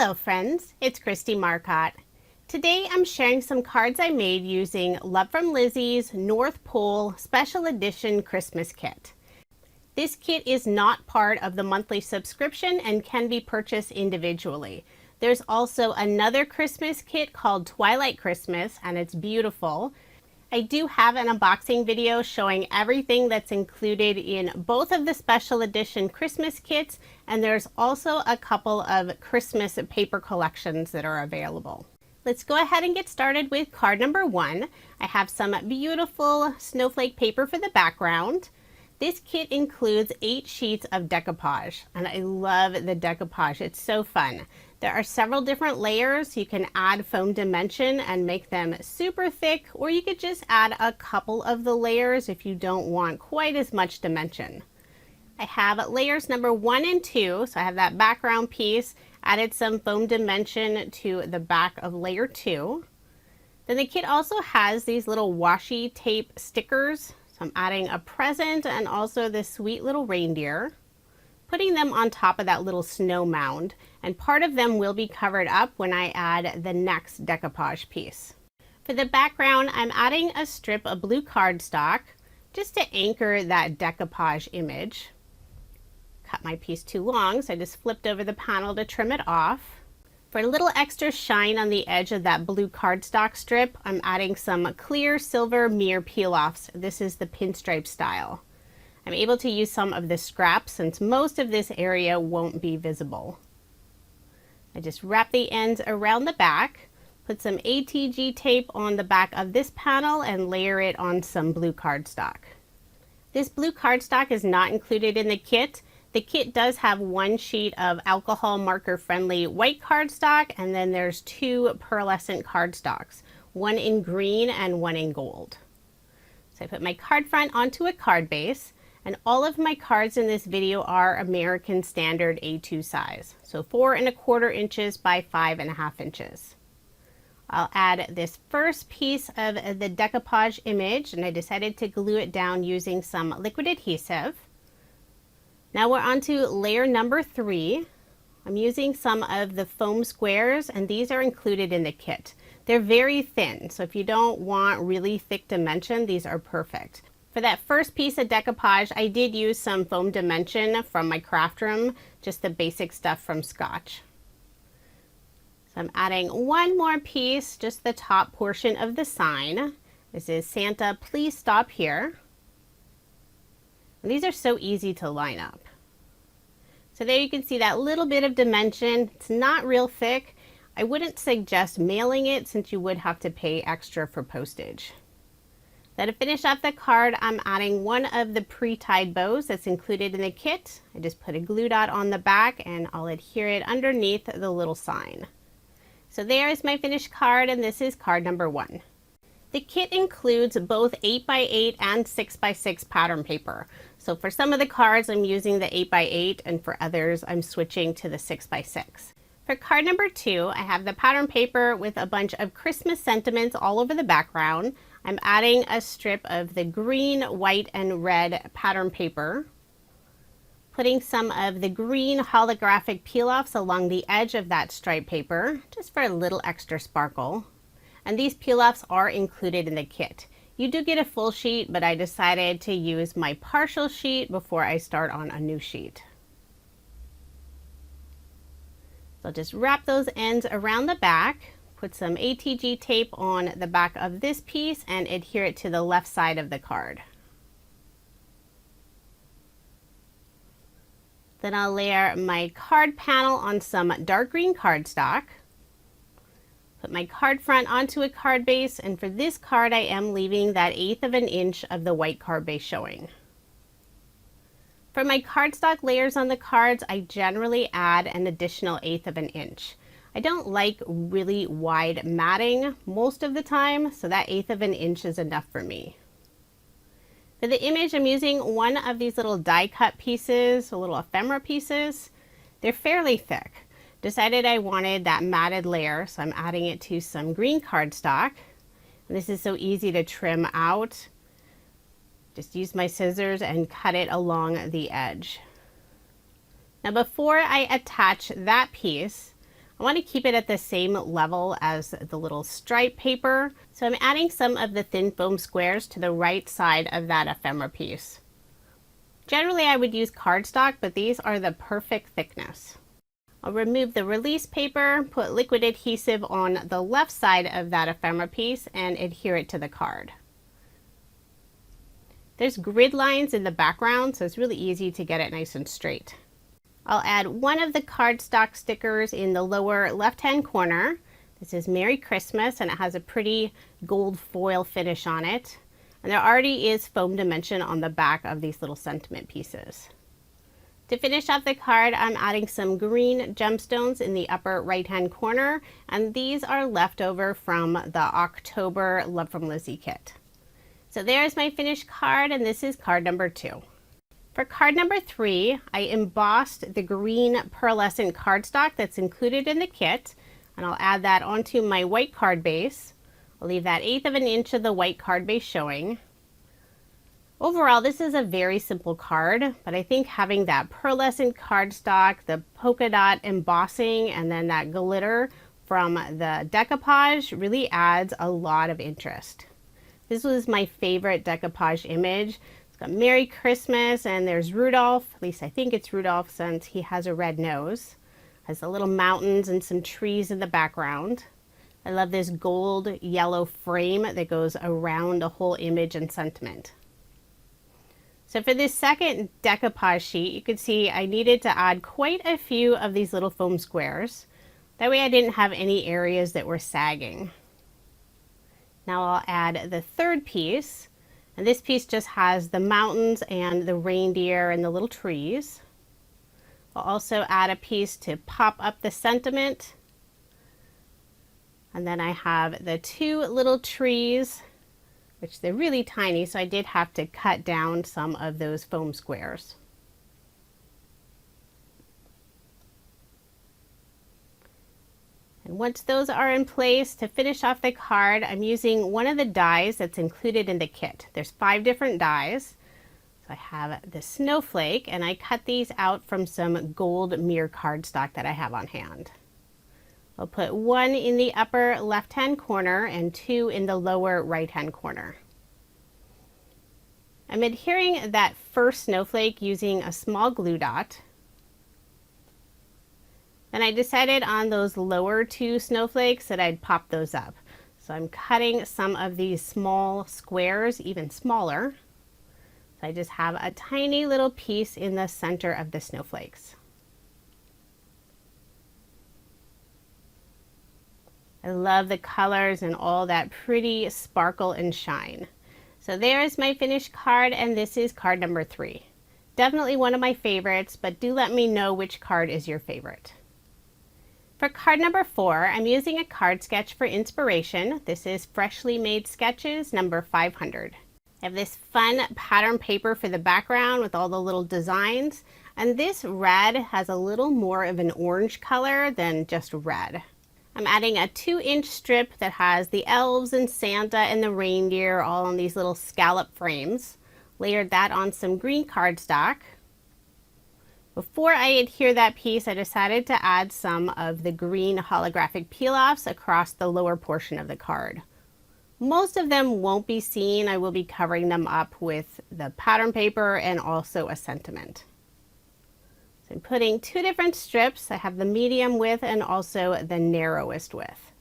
Hello friends, it's Kristie Marcotte. Today I'm sharing some cards I made using Love from Lizi's North Pole Special Edition Christmas Kit. This kit is not part of the monthly subscription and can be purchased individually. There's also another Christmas kit called Twilight Christmas, and it's beautiful. I do have an unboxing video showing everything that's included in both of the special edition Christmas kits, and there's also a couple of Christmas paper collections that are available. Let's go ahead and get started with card number 1. I have some beautiful snowflake paper for the background. This kit includes 8 sheets of decoupage, and I love the decoupage. It's so fun. There are several different layers. You can add foam dimension and make them super thick, or you could just add a couple of the layers if you don't want quite as much dimension. I have layers number 1 and 2, so I have that background piece, added some foam dimension to the back of layer 2. Then the kit also has these little washi tape stickers. So I'm adding a present and also this sweet little reindeer, putting them on top of that little snow mound, and part of them will be covered up when I add the next decoupage piece. For the background, I'm adding a strip of blue cardstock just to anchor that decoupage image. Cut my piece too long, so I just flipped over the panel to trim it off. For a little extra shine on the edge of that blue cardstock strip, I'm adding some clear silver mirror peel-offs. This is the pinstripe style. I'm able to use some of the scraps since most of this area won't be visible. I just wrap the ends around the back, put some ATG tape on the back of this panel, and layer it on some blue cardstock. This blue cardstock is not included in the kit. The kit does have 1 sheet of alcohol marker friendly white cardstock, and then there's 2 pearlescent cardstocks, 1 in green and 1 in gold. So I put my card front onto a card base. And all of my cards in this video are American Standard A2 size, so 4 1/4 inches by 5 1/2 inches. I'll add this first piece of the decoupage image, and I decided to glue it down using some liquid adhesive. Now we're on to layer number 3. I'm using some of the foam squares, and these are included in the kit. They're very thin, so if you don't want really thick dimension, these are perfect. For that first piece of decoupage, I did use some foam dimension from my craft room, just the basic stuff from Scotch. So I'm adding 1 more piece, just the top portion of the sign. This is Santa, please stop here. And these are so easy to line up. So there you can see that little bit of dimension. It's not real thick. I wouldn't suggest mailing it since you would have to pay extra for postage. Now to finish off the card, I'm adding 1 of the pre-tied bows that's included in the kit. I just put a glue dot on the back and I'll adhere it underneath the little sign. So there is my finished card, and this is card number 1. The kit includes both 8x8 and 6x6 pattern paper. So for some of the cards I'm using the 8x8, and for others I'm switching to the 6x6. For card number 2, I have the pattern paper with a bunch of Christmas sentiments all over the background. I'm adding a strip of the green, white, and red pattern paper, putting some of the green holographic peel-offs along the edge of that stripe paper, just for a little extra sparkle. And these peel-offs are included in the kit. You do get a full sheet, but I decided to use my partial sheet before I start on a new sheet. So I'll just wrap those ends around the back, put some ATG tape on the back of this piece, and adhere it to the left side of the card. Then I'll layer my card panel on some dark green cardstock. Put my card front onto a card base, and for this card I am leaving that 1/8 of an inch of the white card base showing. For my cardstock layers on the cards, I generally add an additional 1/8 of an inch. I don't like really wide matting most of the time, so that 1/8 of an inch is enough for me. For the image, I'm using 1 of these little die cut pieces, little ephemera pieces. They're fairly thick. Decided I wanted that matted layer, so I'm adding it to some green cardstock. And this is so easy to trim out. Just use my scissors and cut it along the edge. Now before I attach that piece, I want to keep it at the same level as the little stripe paper, so I'm adding some of the thin foam squares to the right side of that ephemera piece. Generally I would use cardstock, but these are the perfect thickness. I'll remove the release paper, put liquid adhesive on the left side of that ephemera piece, and adhere it to the card. There's grid lines in the background, so it's really easy to get it nice and straight. I'll add one of the cardstock stickers in the lower left-hand corner. This is Merry Christmas, and it has a pretty gold foil finish on it. And there already is foam dimension on the back of these little sentiment pieces. To finish off the card, I'm adding some green gemstones in the upper right-hand corner, and these are left over from the October Love from Lizi kit. So there's my finished card, and this is card number 2. For card number 3, I embossed the green pearlescent cardstock that's included in the kit, and I'll add that onto my white card base. I'll leave that 1/8 of an inch of the white card base showing. Overall, this is a very simple card, but I think having that pearlescent cardstock, the polka dot embossing, and then that glitter from the decoupage really adds a lot of interest. This was my favorite decoupage image. It's got Merry Christmas, and there's Rudolph, at least I think it's Rudolph since he has a red nose. Has the little mountains and some trees in the background. I love this gold yellow frame that goes around the whole image and sentiment. So for this second decoupage sheet, you can see I needed to add quite a few of these little foam squares. That way I didn't have any areas that were sagging. Now I'll add the third piece, and this piece just has the mountains and the reindeer and the little trees. I'll also add a piece to pop up the sentiment. And then I have the 2 little trees, which they're really tiny, so I did have to cut down some of those foam squares. And once those are in place, to finish off the card, I'm using one of the dies that's included in the kit. There's 5 different dies. So I have the snowflake, and I cut these out from some gold mirror cardstock that I have on hand. I'll put 1 in the upper left-hand corner and 2 in the lower right-hand corner. I'm adhering that first snowflake using a small glue dot. Then I decided on those lower 2 snowflakes that I'd pop those up. So I'm cutting some of these small squares even smaller. So I just have a tiny little piece in the center of the snowflakes. I love the colors and all that pretty sparkle and shine. So there's my finished card, and this is card number 3. Definitely one of my favorites, but do let me know which card is your favorite. For card number 4, I'm using a card sketch for inspiration. This is Freshly Made Sketches number 500. I have this fun pattern paper for the background with all the little designs, and this red has a little more of an orange color than just red. I'm adding a 2-inch strip that has the elves and Santa and the reindeer all on these little scallop frames. Layered that on some green cardstock. Before I adhere that piece, I decided to add some of the green holographic peel-offs across the lower portion of the card. Most of them won't be seen. I will be covering them up with the pattern paper and also a sentiment. So I'm putting 2 different strips. I have the medium width and also the narrowest width.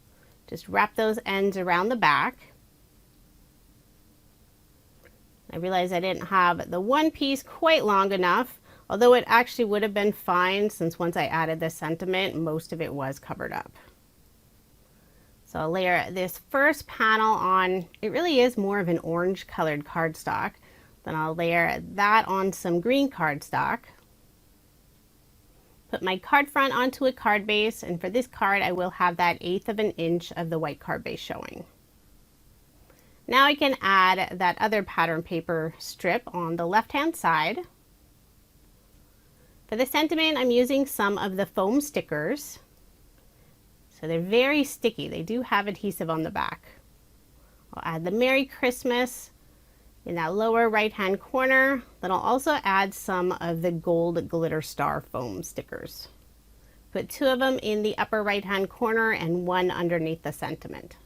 Just wrap those ends around the back. I realized I didn't have the one piece quite long enough, although it actually would have been fine since once I added the sentiment, most of it was covered up. So I'll layer this first panel on. It really is more of an orange colored cardstock. Then I'll layer that on some green cardstock. Put my card front onto a card base, and for this card I will have that 1/8 of an inch of the white card base showing. Now I can add that other pattern paper strip on the left hand side. For the sentiment, I'm using some of the foam stickers. So they're very sticky. They do have adhesive on the back. I'll add the Merry Christmas in that lower right hand corner. Then I'll also add some of the gold glitter star foam stickers. Put 2 of them in the upper right hand corner and 1 underneath the sentiment.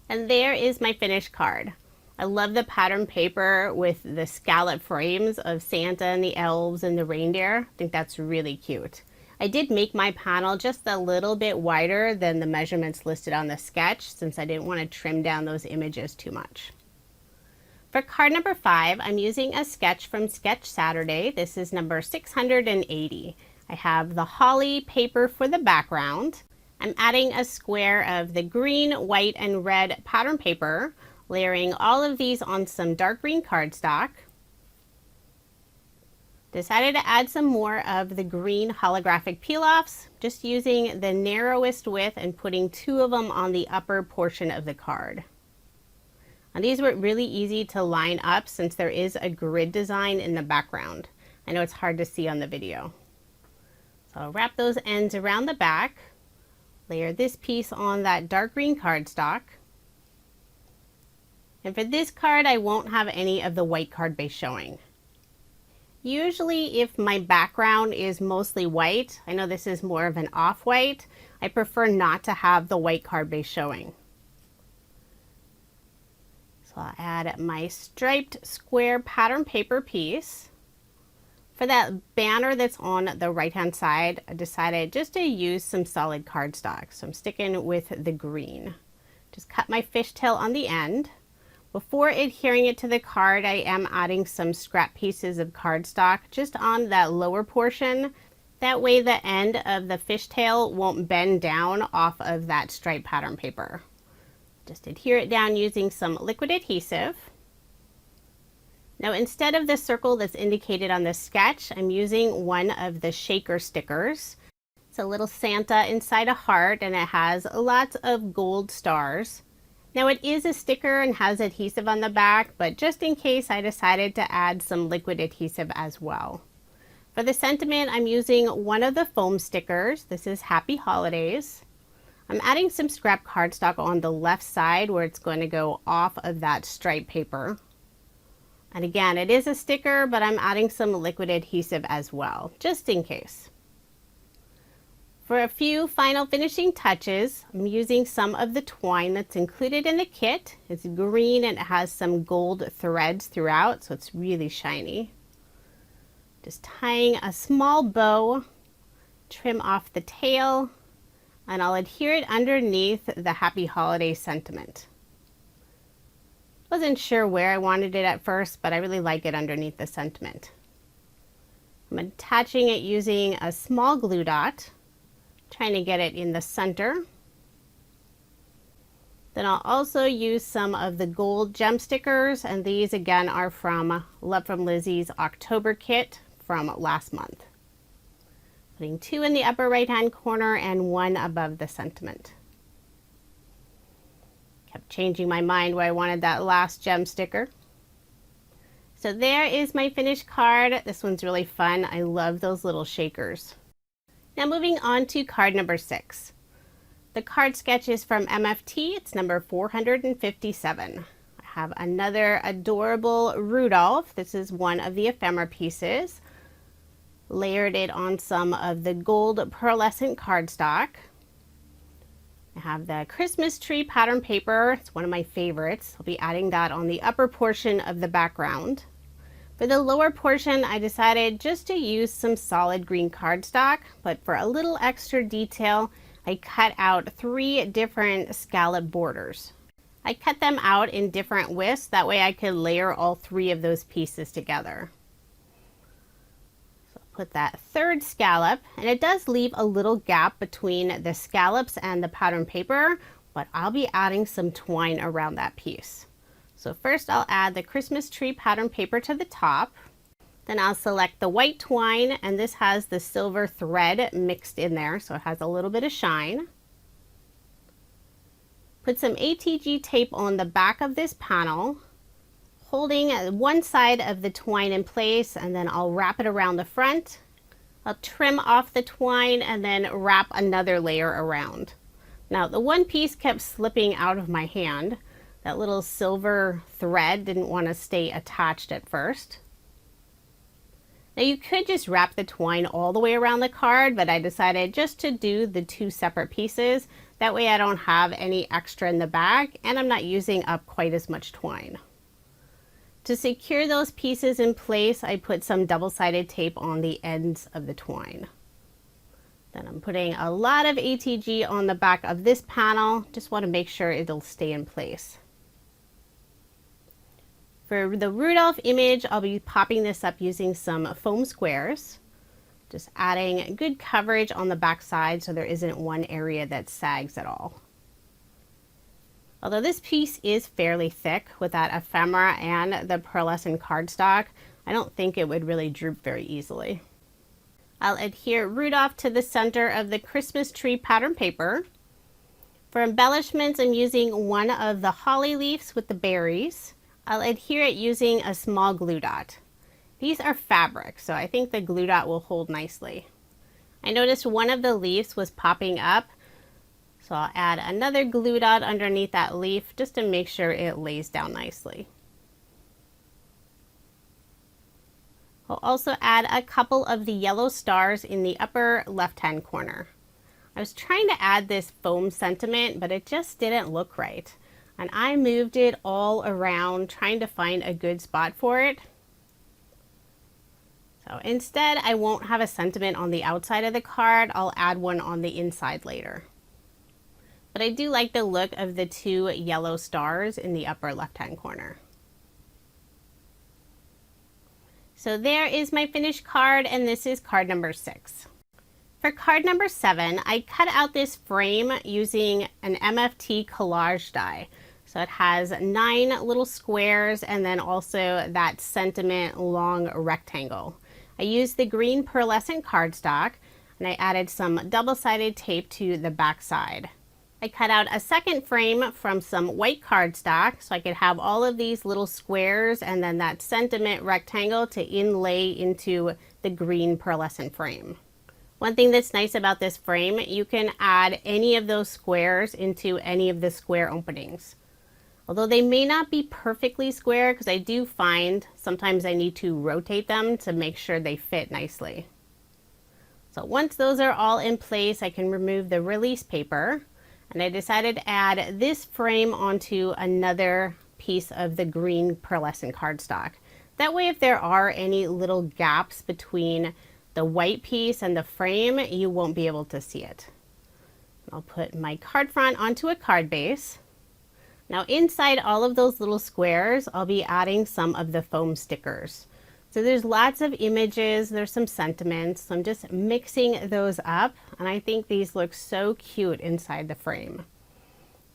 And there is my finished card. I love the pattern paper with the scallop frames of Santa and the elves and the reindeer. I think that's really cute. I did make my panel just a little bit wider than the measurements listed on the sketch since I didn't want to trim down those images too much. For card number 5, I'm using a sketch from Sketch Saturday. This is number 680. I have the holly paper for the background. I'm adding a square of the green, white, and red pattern paper, layering all of these on some dark green cardstock. Decided to add some more of the green holographic peel-offs, just using the narrowest width and putting 2 of them on the upper portion of the card. And these were really easy to line up since there is a grid design in the background. I know it's hard to see on the video. So I'll wrap those ends around the back, layer this piece on that dark green cardstock. And for this card, I won't have any of the white card base showing. Usually if my background is mostly white, I know this is more of an off-white, I prefer not to have the white card base showing. So I'll add my striped square pattern paper piece. For that banner that's on the right hand side, I decided just to use some solid cardstock. So I'm sticking with the green. Just cut my fishtail on the end. Before adhering it to the card, I am adding some scrap pieces of cardstock just on that lower portion. That way the end of the fishtail won't bend down off of that striped pattern paper. Just adhere it down using some liquid adhesive. Now instead of the circle that's indicated on the sketch, I'm using one of the shaker stickers. It's a little Santa inside a heart and it has lots of gold stars. Now it is a sticker and has adhesive on the back, but just in case I decided to add some liquid adhesive as well. For the sentiment, I'm using one of the foam stickers. This is Happy Holidays. I'm adding some scrap cardstock on the left side where it's going to go off of that striped paper. And again, it is a sticker, but I'm adding some liquid adhesive as well, just in case. For a few final finishing touches, I'm using some of the twine that's included in the kit. It's green and it has some gold threads throughout, so it's really shiny. Just tying a small bow, trim off the tail, and I'll adhere it underneath the Happy Holiday sentiment. Wasn't sure where I wanted it at first, but I really like it underneath the sentiment. I'm attaching it using a small glue dot. Trying to get it in the center. Then I'll also use some of the gold gem stickers, and these again are from Love from Lizi's October kit from last month. Putting 2 in the upper right hand corner and 1 above the sentiment. Kept changing my mind where I wanted that last gem sticker. So there is my finished card. This one's really fun. I love those little shakers. Now moving on to card number 6. The card sketch is from MFT. It's number 457. I have another adorable Rudolph. This is one of the ephemera pieces. Layered it on some of the gold pearlescent cardstock. I have the Christmas tree pattern paper. It's one of my favorites. I'll be adding that on the upper portion of the background. For the lower portion, I decided just to use some solid green cardstock, but for a little extra detail, I cut out 3 different scallop borders. I cut them out in different widths, that way I could layer all 3 of those pieces together. So I'll put that 3rd scallop, and it does leave a little gap between the scallops and the pattern paper, but I'll be adding some twine around that piece. So first I'll add the Christmas tree pattern paper to the top. Then I'll select the white twine, and this has the silver thread mixed in there, so it has a little bit of shine. Put some ATG tape on the back of this panel, holding one side of the twine in place, and then I'll wrap it around the front. I'll trim off the twine and then wrap another layer around. Now the one piece kept slipping out of my hand. That little silver thread didn't want to stay attached at first. Now you could just wrap the twine all the way around the card, but I decided just to do the two separate pieces. That way I don't have any extra in the back and I'm not using up quite as much twine. To secure those pieces in place, I put some double-sided tape on the ends of the twine. Then I'm putting a lot of ATG on the back of this panel. Just want to make sure it'll stay in place. For the Rudolph image, I'll be popping this up using some foam squares. Just adding good coverage on the back side so there isn't one area that sags at all. Although this piece is fairly thick with that ephemera and the pearlescent cardstock, I don't think it would really droop very easily. I'll adhere Rudolph to the center of the Christmas tree pattern paper. For embellishments, I'm using one of the holly leaves with the berries. I'll adhere it using a small glue dot. These are fabric, so I think the glue dot will hold nicely. I noticed one of the leaves was popping up, so I'll add another glue dot underneath that leaf just to make sure it lays down nicely. I'll also add a couple of the yellow stars in the upper left-hand corner. I was trying to add this foam sentiment, but it just didn't look right. And I moved it all around trying to find a good spot for it. So instead, I won't have a sentiment on the outside of the card. I'll add one on the inside later. But I do like the look of the two yellow stars in the upper left-hand corner. So there is my finished card, and this is card number 6. For card number 7, I cut out this frame using an MFT collage die. So it has 9 little squares and then also that sentiment long rectangle. I used the green pearlescent cardstock and I added some double-sided tape to the back side. I cut out a second frame from some white cardstock so I could have all of these little squares and then that sentiment rectangle to inlay into the green pearlescent frame. One thing that's nice about this frame, you can add any of those squares into any of the square openings. Although they may not be perfectly square because I do find sometimes I need to rotate them to make sure they fit nicely. So once those are all in place, I can remove the release paper. And I decided to add this frame onto another piece of the green pearlescent cardstock. That way if there are any little gaps between the white piece and the frame, you won't be able to see it. I'll put my card front onto a card base. Now inside all of those little squares, I'll be adding some of the foam stickers. So there's lots of images, there's some sentiments. So I'm just mixing those up and I think these look so cute inside the frame.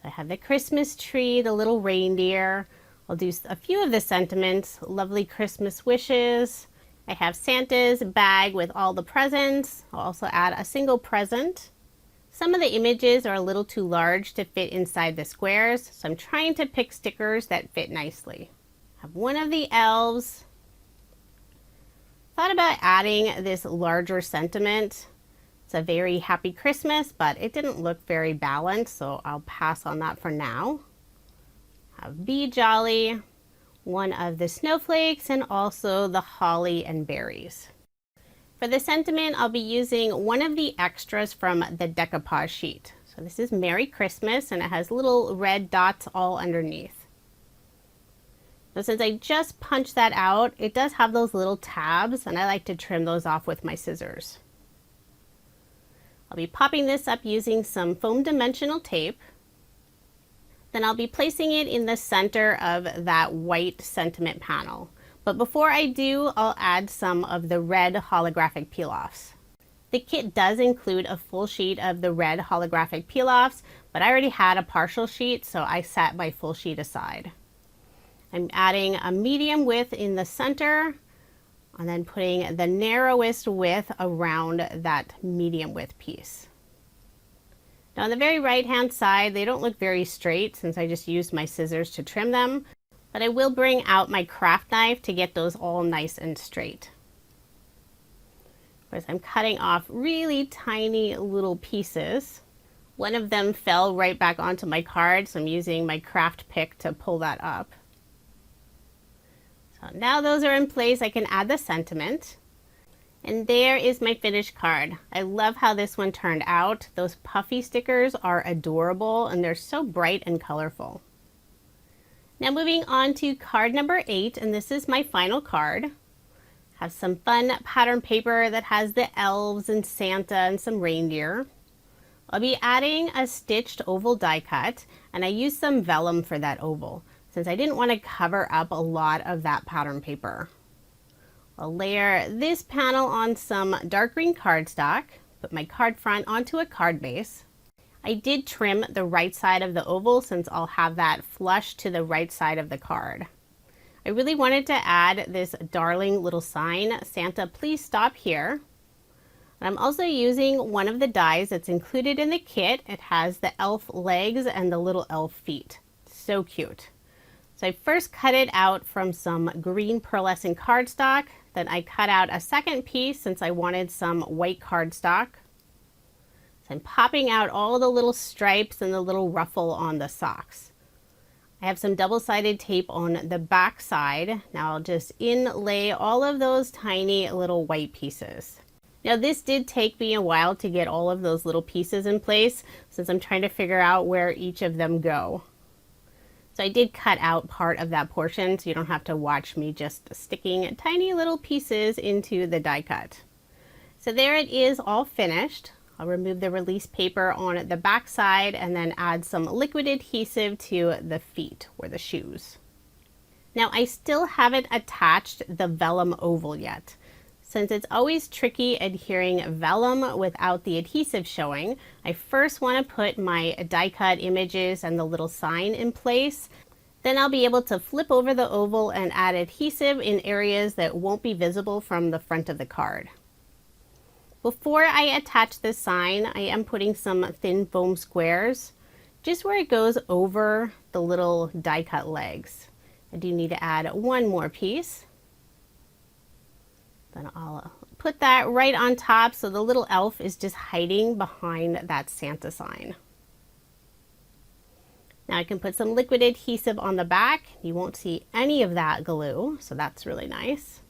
I have the Christmas tree, the little reindeer. I'll do a few of the sentiments, lovely Christmas wishes. I have Santa's bag with all the presents. I'll also add a single present. Some of the images are a little too large to fit inside the squares, so I'm trying to pick stickers that fit nicely. I have one of the elves. Thought about adding this larger sentiment. It's a very happy Christmas, but it didn't look very balanced, so I'll pass on that for now. I have Be Jolly, one of the snowflakes, and also the holly and berries. For the sentiment, I'll be using one of the extras from the decoupage sheet. So this is Merry Christmas, and it has little red dots all underneath. So since I just punched that out, it does have those little tabs, and I like to trim those off with my scissors. I'll be popping this up using some foam dimensional tape. Then I'll be placing it in the center of that white sentiment panel. But before I do, I'll add some of the red holographic peel-offs. The kit does include a full sheet of the red holographic peel-offs, but I already had a partial sheet, so I set my full sheet aside. I'm adding a medium width in the center and then putting the narrowest width around that medium width piece. Now on the very right hand side, they don't look very straight since I just used my scissors to trim them, but I will bring out my craft knife to get those all nice and straight. As I'm cutting off really tiny little pieces, one of them fell right back onto my card, so I'm using my craft pick to pull that up. So now those are in place, I can add the sentiment. And there is my finished card. I love how this one turned out. Those puffy stickers are adorable and they're so bright and colorful. Now moving on to card number 8, and this is my final card. Have some fun pattern paper that has the elves and Santa and some reindeer. I'll be adding a stitched oval die cut, and I used some vellum for that oval since I didn't want to cover up a lot of that pattern paper. I'll layer this panel on some dark green cardstock, put my card front onto a card base. I did trim the right side of the oval since I'll have that flush to the right side of the card. I really wanted to add this darling little sign, Santa, please stop here. And I'm also using one of the dies that's included in the kit. It has the elf legs and the little elf feet. So cute. So I first cut it out from some green pearlescent cardstock. Then I cut out a second piece since I wanted some white cardstock. So I'm popping out all the little stripes and the little ruffle on the socks. I have some double-sided tape on the back side. Now I'll just inlay all of those tiny little white pieces. Now this did take me a while to get all of those little pieces in place since I'm trying to figure out where each of them go. So I did cut out part of that portion so you don't have to watch me just sticking tiny little pieces into the die cut. So there it is, all finished. I'll remove the release paper on the back side and then add some liquid adhesive to the feet or the shoes. Now I still haven't attached the vellum oval yet. Since it's always tricky adhering vellum without the adhesive showing, I first want to put my die cut images and the little sign in place. Then I'll be able to flip over the oval and add adhesive in areas that won't be visible from the front of the card. Before I attach this sign, I am putting some thin foam squares just where it goes over the little die cut legs. I do need to add one more piece. Then I'll put that right on top so the little elf is just hiding behind that Santa sign. Now I can put some liquid adhesive on the back. You won't see any of that glue, so that's really nice.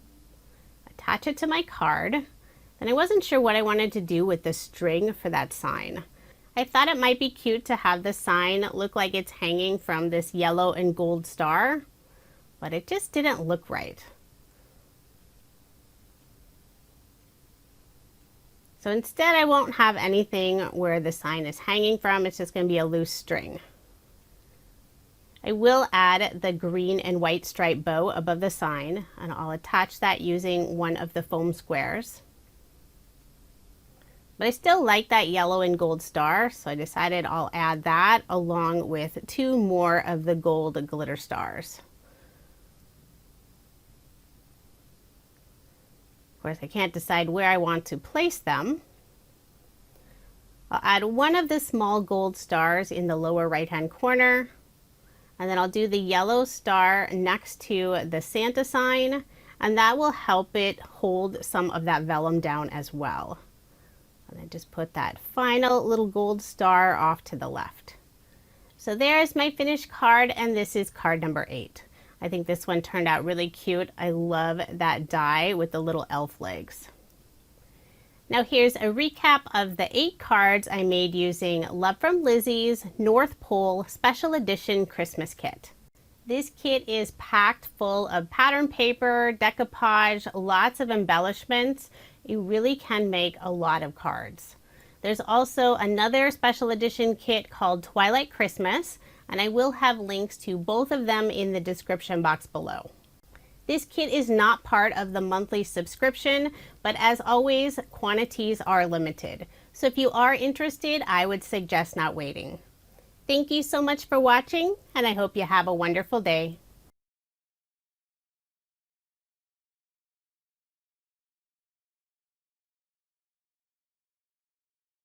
Attach it to my card. And I wasn't sure what I wanted to do with the string for that sign. I thought it might be cute to have the sign look like it's hanging from this yellow and gold star, but it just didn't look right. So instead I won't have anything where the sign is hanging from, it's just going to be a loose string. I will add the green and white stripe bow above the sign, and I'll attach that using one of the foam squares. But I still like that yellow and gold star, so I decided I'll add that along with 2 more of the gold glitter stars. Of course, I can't decide where I want to place them. I'll add one of the small gold stars in the lower right-hand corner, and then I'll do the yellow star next to the Santa sign, and that will help it hold some of that vellum down as well. And then just put that final little gold star off to the left. So there's my finished card, and this is card number 8. I think this one turned out really cute. I love that die with the little elf legs. Now here's a recap of the 8 cards I made using Love from Lizi's North Pole Special Edition Christmas Kit. This kit is packed full of pattern paper, decoupage, lots of embellishments. You really can make a lot of cards. There's also another special edition kit called Twilight Christmas, and I will have links to both of them in the description box below. This kit is not part of the monthly subscription, but as always, quantities are limited. So if you are interested, I would suggest not waiting. Thank you so much for watching, and I hope you have a wonderful day.